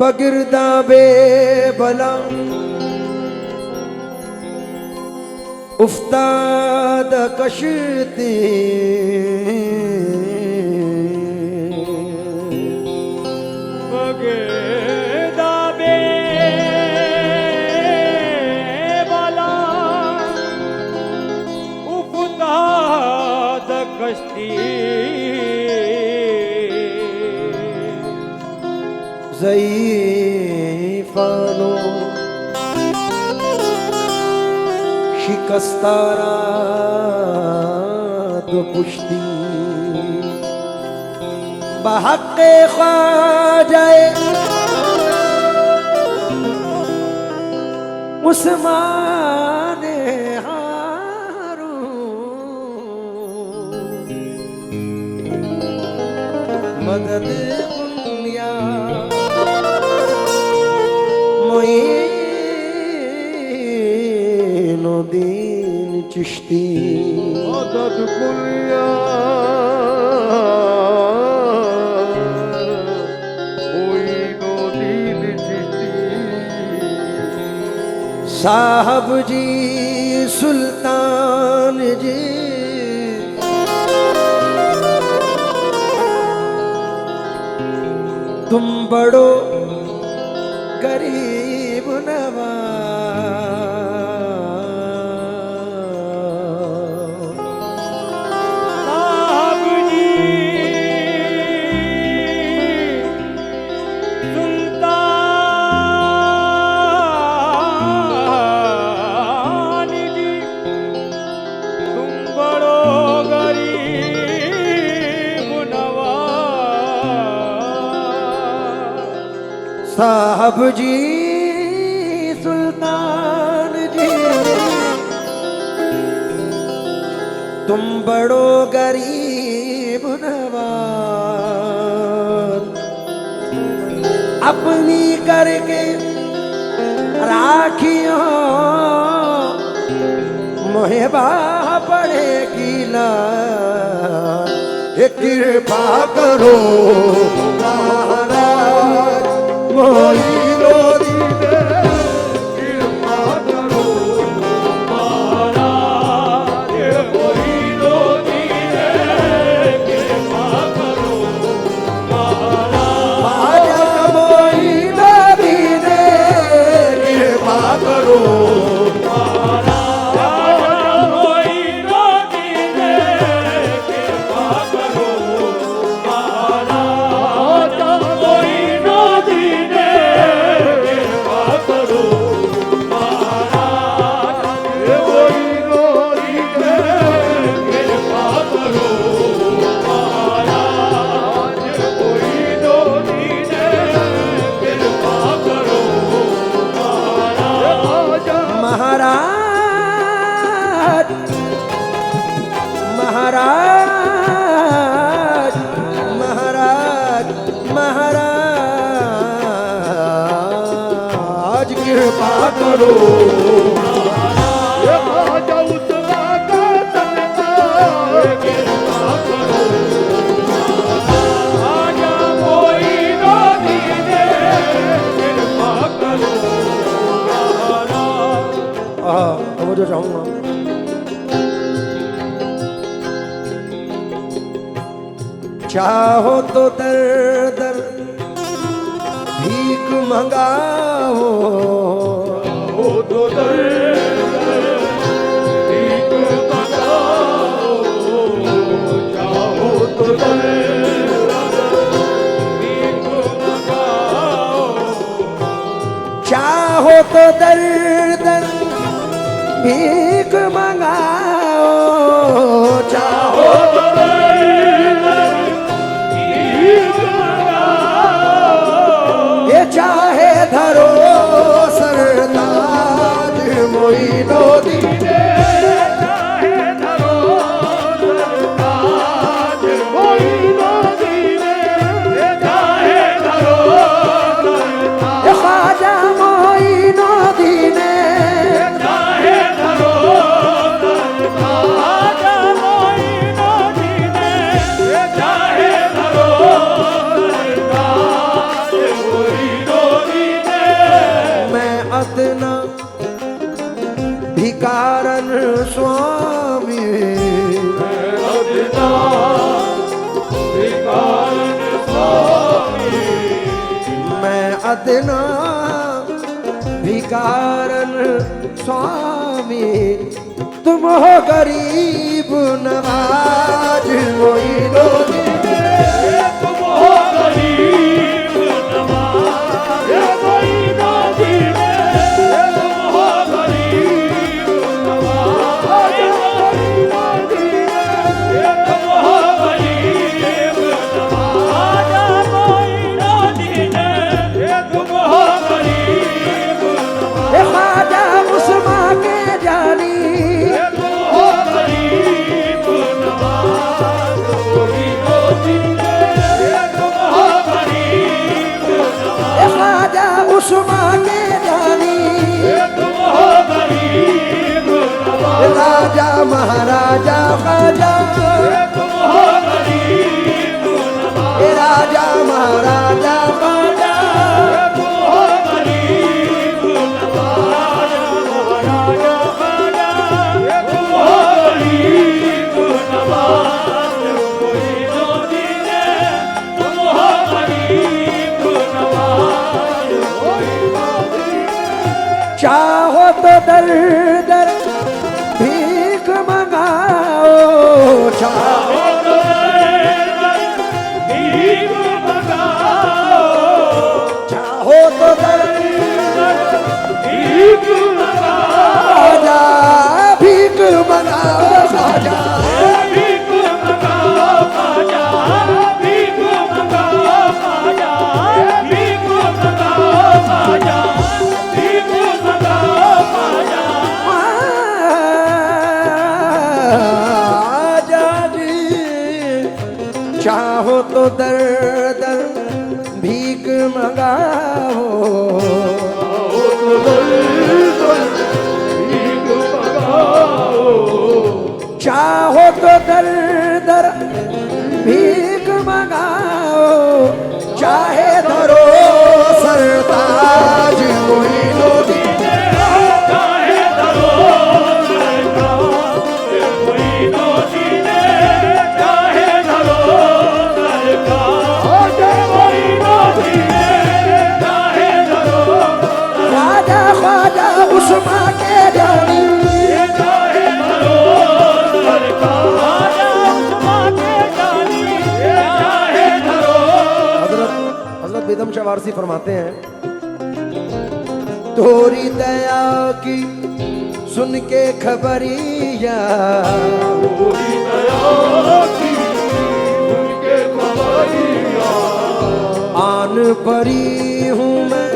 बगिरदा बे बला उफ्ताद कश्ती बगिरदा बे बला उफ्ताद कश्ती ज़ईफ़ानो शिकस्तारा दो पुश्ती बहक़े ख्वाजाए उस्मान हारून मदद कुलिया मोइनुद्दीन चिश्ती मदद कुलिया मोइनुद्दीन चिश्ती साहब जी सुल्तान जी तुम बड़ो गरीब नवाज साहब जी सुल्तान जी तुम बड़ो गरीब नवाज साहब जी सुल्तान जी तुम बड़ो गरीब नवाज अपनी करके राखियो मोहबा पड़ेगी ला कृपा करो महाराज मोइनुद्दीन कृपा करो महाराज मोइनुद्दीन कृपा करो महाराज ख्वाजा मोइनुद्दीन कृपा करो महाराज मोइनुद्दीन कृपा करो महाराज मोइनुद्दीन कृपा करो महाराज मोइनुद्दीन कृपा करो महाराज मोइनुद्दीन कृपा करो महाराज महाराज महाराज महाराज कृपा करो तो जो चाहूंगा चाहो तो दर दर भीख मंगाओ तो दर भीख मंगाओ चाहो तो दर भीख मंगाओ चाहो तो दर दर भीख मंगाओ चाहो तो दर भीख मंगाओ ये चाहे धरो सरताज मोइनुद्दीन चाहे धरो सरताज मोइनुद्दीन चाहे धरो सरताज ये ख्वाजा मोइनुद्दीन चाहे धरो सरताज मोइनुद्दीन चाहे धरो सरताज मोइनुद्दीन अदना भिकारन स्वामी अदना भिकारन स्वामी मैं अदना भिकारन स्वामी तुम हो गरीब नवाज मोइनो तुम हो गरीब नवाज मोइनो दीने तुम हो गरीब नवाज मोइनो दीने तुम हो गरीब नवाज मोइनो दीने तुम हो गरीब नवाज ख्वाजा उस्मा के जानी तुम हो गरीब नवाज मोइनो दीने तुम हो गरीब नवाज ख्वाजा उस्मा के जानी तुम हो गरीब नवाज राजा महाराजा ख्वाजा तुम हो गरीब नवाज राजा महाराजा ख्वाजा तुम हो गरीब नवाज महाराजा खाजा तुम हो गरीब नवाज मोइनो दीने तुम हो गरीब नवाज मोइनो दीने चाहो तो दर दर भीख मंगाओ चाहो भीख मंगाओ चाहो तो दर भीख मंगाओ ख्वाजा भीख मंगाओ ख्वाजा भीख मंगाओ खाजा भीख मंगाओ खाजा भीख मंगाओ खाजा भीख मंगाओ खाजा आजा जी चाहो तो दर दर भीख मंगाओ भीख मंगाओ चाहो तो दर दर भीख मंगाओ चाहे धरो सरताज मोइनो दीने चाहे धरो सरकार मोइनो दीने चाहे धरो सरकार मोइनो दीने चाहे धरो ख्वाजा ख्वाजा उस्मा के जानी चाहे धरो सरकार उस्मा के जानी चाहे धरो हजरत हजरत बेदम शाह वारसी फरमाते हैं तोरी दया की सुन के खबरिया पूरी दया की उनके खबरिया आन परी हूँ मैं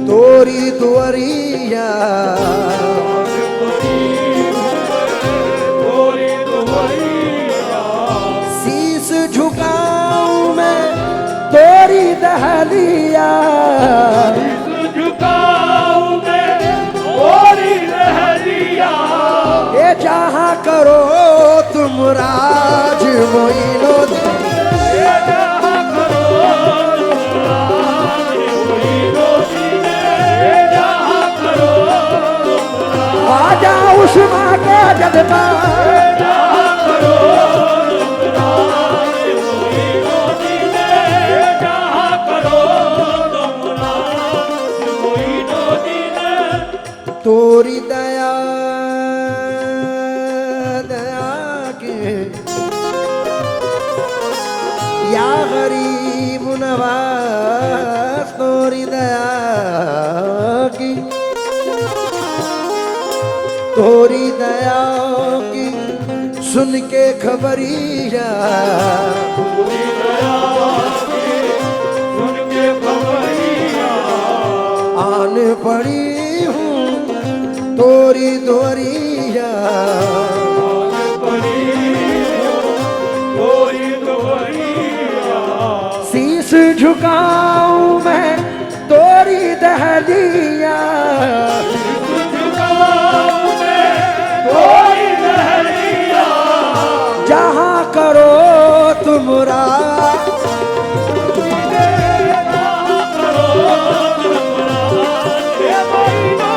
तोरी दुआरिया पूरी दुआरिया शीस झुकाऊं मैं तोरी दहलिया झुकाऊं मैं पूरी दहलिया ये जहाँ करो तुम राज मोइनो ये जहाँ करो मोइनो दीने ये जहाँ करो ख्वाजा उस्मा के जज्बा जहाँ करो मोइनो दीने ये जहाँ करो मोइनो दीने तोरी दया दया के या गरीब नवाज तोरी दया की तोरी दया की सुन के खबरिया पूरी दया की उनके खबरिया आन पड़ी हूँ तोरी दोरिया परी कोई दुआरिया शीस झुकाऊं मैं तोरी दहलिया झुकाऊं मैं कोई दहलिया जहाँ करो तुम राज जहाँ करो तुम राज मोइनो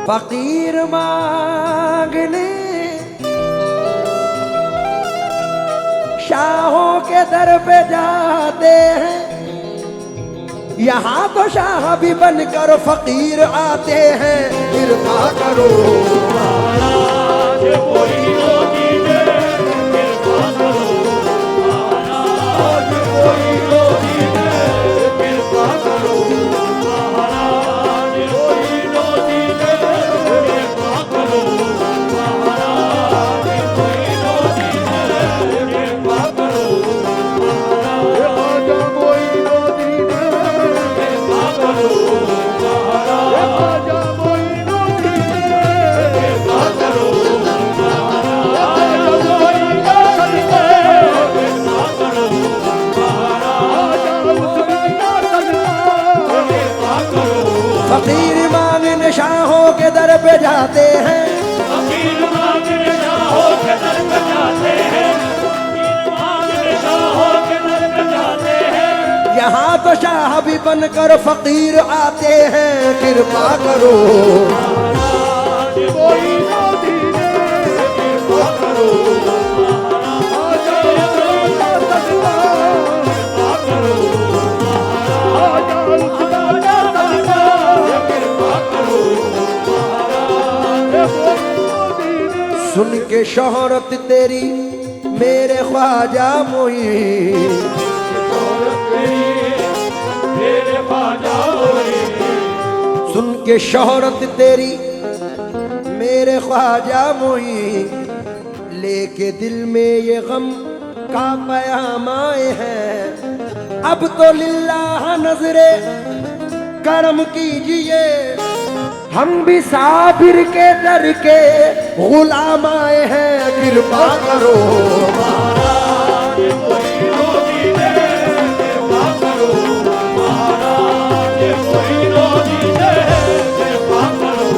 फकीर मांगने शाहों के दर पे जाते हैं, यहाँ तो शाह भी बनकर फकीर आते हैं। कृपा करो महाराज मोइनुद्दीन, कृपा करो महाराज मोइनुद्दीन, कृपा करो महाराज मोइनुद्दीन, कृपा करो महाराज मोइनुद्दीन, कृपा करो महाराज मोइनुद्दीन, कृपा करो महाराज मोइनुद्दीन, कृपा करो महाराज मोइनुद्दीन, कृपा करो महाराज कृपा करो। फकीर मांगने शाहों के दर पे जाते हैं, फकीर मांगने शाहों के दर पे जाते हैं, फकीर मांगने शाहों के दर पे जाते हैं, यहाँ तो शाह भी बनकर फकीर आते हैं। कृपा करो महाराज मोइनुद्दीन, कृपा करो महाराज कृपा करो महाराज कृपा करो महाराज मोइनुद्दीन। सुन के शोहरत तेरी मेरे ख्वाजा मोइन, मेरे ख्वाजा मोइन, सुन के शोहरत तेरी मेरे ख्वाजा मोइन, लेके दिल में ये गम का क़याम आए हैं। अब तो लिल्लाह नजरे करम कीजिए, हम भी साबिर के दर के गुलाम आए हैं। कृपा करो महाराज मोइनुद्दीन, कृपा करो महाराज मोइनुद्दीन, कृपा करो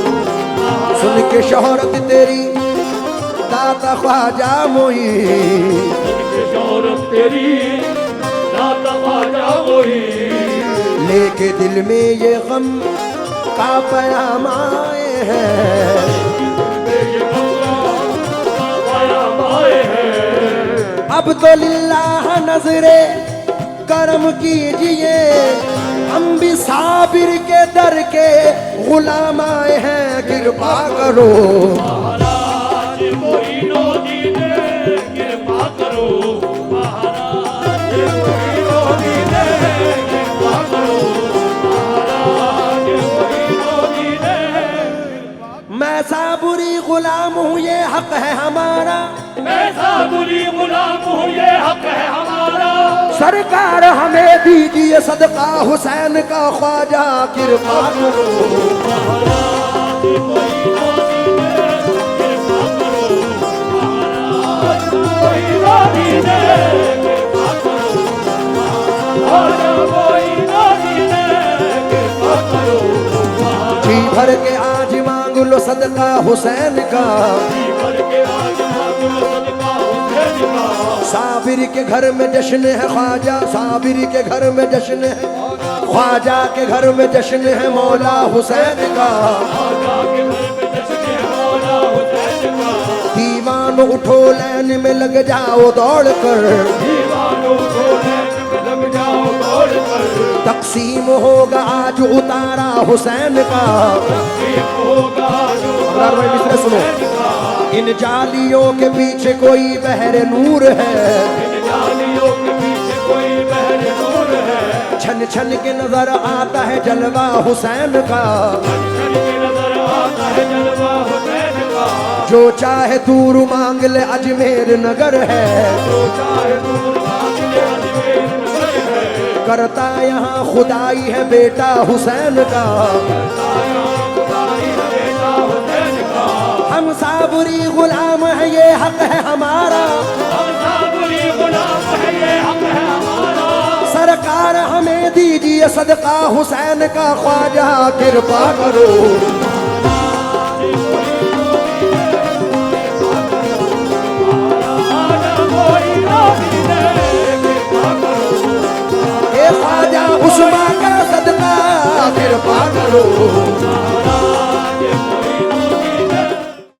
सुन के शोहरत तेरी दाता ख्वाजा मोइन, शोहरत तेरी दाता ख्वाजा मोइन, लेके दिल में ये गम का पैगाम आए हैं। अब तो लिल्लाह नजरे करम कीजिए, हम भी साबिर के दर के गुलाम आए हैं। कृपा करो महाराज मोइनुद्दीन, कृपा करो महाराज मोइनुद्दीन, कृपा करो महाराज मोइनुद्दीन। मैं साबुरी गुलाम हूँ, ये हक है हमारा, मैं साबुरी गुलाम हूँ, ये हक है हमारा। सरकार हमें दीजिए सदका हुसैन का ख्वाजा। कृपा करो महाराज मोइनुद्दीन, कृपा करो महाराज मोइनुद्दीन, कृपा करो महाराज मोइनुद्दीन, कृपा करो जी भर के आज मांग लो सदका हुसैन का, भर के आज मांग लो सदका हुसैन का। साबिर के घर में जश्न है ख्वाजा, साबिर के घर में जश्न है ख्वाजा के घर में जश्न है मौला हुसैन का। ख्वाजा के घर में जश्न है मौला हुसैन का। दीवान उठो लैन में लग जाओ दौड़ कर, दीवानों को लैन में लग जाओ दौड़ कर। तकसीम होगा आज उतारा हुसैन का। तकसीम होगा जो भाई मिसरे सुनो, इन जालियों के पीछे कोई बहर नूर है, इन जालियों के पीछे कोई बहर नूर है। छन छन के नजर आता है जलवा हुसैन का। छन के नजर आता है जलवा हुसैन का। जो चाहे दूर मांग ले अजमेर नगर है, जो चाहे दूर मांग ले अजमेर नगर है। करता यहाँ खुदाई है बेटा हुसैन का। हम साबुरी गुलाम है, ये हक है हमारा, हम साबुरी गुलाम है, ये हक है हमारा। सरकार हमें दीजिए सदका हुसैन का ख्वाजा। कृपा करो ए ख्वाजा उस्मा का सदका। कृपा करो